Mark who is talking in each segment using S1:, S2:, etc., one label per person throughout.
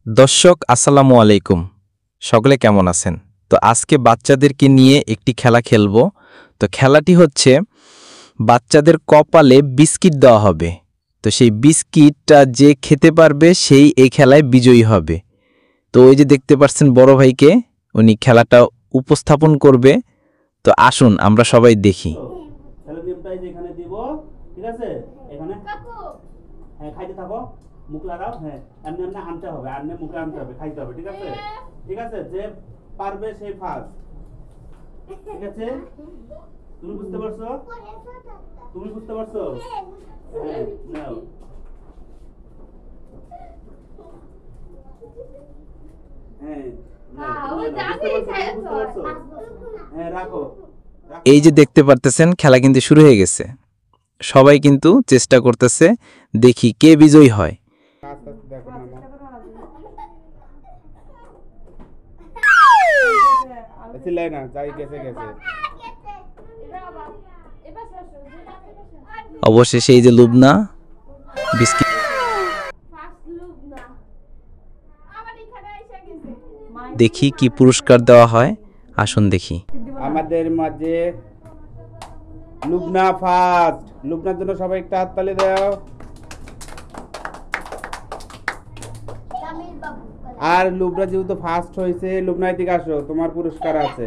S1: দর্শক আসসালামু আলাইকুম। সকলে কেমন আছেন? তো আজকে বাচ্চাদেরকে নিয়ে একটি খেলা খেলবো। তো খেলাটি হচ্ছে বাচ্চাদের কপালে বিস্কিট দেওয়া হবে। তো সেই বিস্কিটটা যে খেতে পারবে সেই এই খেলায় বিজয়ী হবে। তো ওই যে দেখতে পাচ্ছেন বড় ভাইকে, উনি খেলাটা উপস্থাপন করবে। তো আসুন আমরা সবাই দেখি।
S2: তাহলে নিয়মটা এই যে এখানে দিব, ঠিক আছে? এখানে হ্যাঁ খাইতে থাকো, মুখ লাগাও, হ্যাঁ এমনি এমনি আনতে হবে, আনলে মুখে আনতে হবে, খাইতে হবে, ঠিক আছে? ঠিক আছে, যে পারবে সেই ফার্স্ট, ঠিক আছে? তুমি বুঝতে পারছো? তুমি বুঝতে পারছো? হ্যাঁ নাও। হ্যাঁ বুঝতে পারছো? হ্যাঁ রাখো।
S1: এই যে দেখতে পারতেছেন খেলা কিন্তু শুরু হয়ে গেছে। সবাই কিন্তু চেষ্টা করতেছে, দেখি কে বিজয়ী হয়।
S2: আস্তে আস্তে দেখো না চিল্লাই না, যাই গেছে গেছে।
S1: অবশেষে এই যে লুবনা বিস্কিট দেখি কি পুরস্কার দেওয়া হয়, আসুন দেখি।
S2: আমাদের মাঝে লুবনা ফার্স্ট। লুবনার জন্য সবাই একটা হাততালি দাও। আর লুবনা যেহেতু ফার্স্ট হয়েছে, লুবনা এদিকে আসো, তোমার পুরস্কার আছে।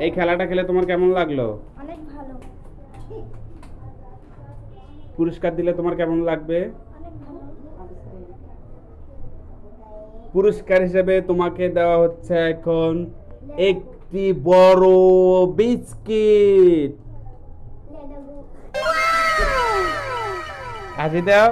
S2: এই খেলাটা খেলে তোমার কেমন লাগলো?
S3: অনেক ভালো।
S2: পুরস্কার দিলে তোমার কেমন লাগবে?
S3: অনেক ভালো।
S2: পুরস্কার হিসেবে তোমাকে দেওয়া হচ্ছে এখন একটি বড় বিস্কিট। হাসি দাও।